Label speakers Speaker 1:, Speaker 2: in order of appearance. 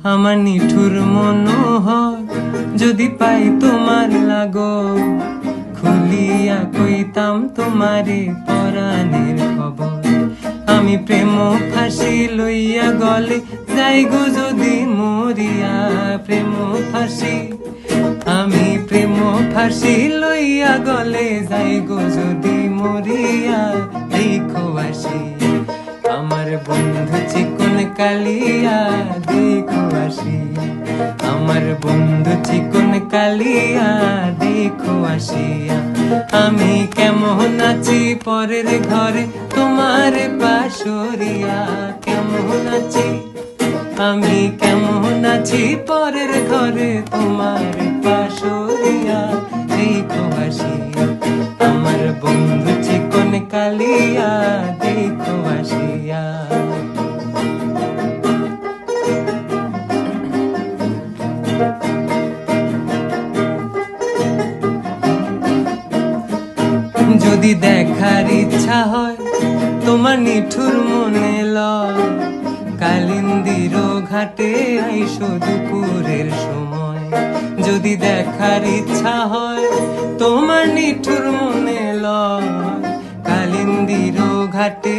Speaker 1: আমার নিঠুর মনোহর যদি পাই তোমার লাগো, খুলিয়া কইতাম তোমারে পরাণের খবর। আমি প্রেম ফাঁসি লইয়া গলে যাই গো যদি মরিয়া, প্রেম ফাঁসি আমি প্রেম ফাঁসি লইয়া গলে যাই গো যদি মরিয়া। দেখো আসি আমার বন্ধু চিকন কালিয়া, দেখো আসি আমার বন্ধু চিকন কালিয়া, দেখো আসিয়া। আমি কেমন আছি পরের ঘরে তোমার পাশরিয়া, কেমন আছি আমি কেমন আছি পরের ঘরে তোমার পাশরিয়া। দেখো আসিয়া আমার বন্ধু চিকন কালিয়া, দেখো আসিয়া। যদি দেখার ইচ্ছা হয় তোমার নিঠুর মনে লয়, কালিন্দির ঘাটে আইসো দুপুরের সময়। যদি দেখার ইচ্ছা হয় তোমার নিঠুর মনে লয়, কালিন্দির ঘাটে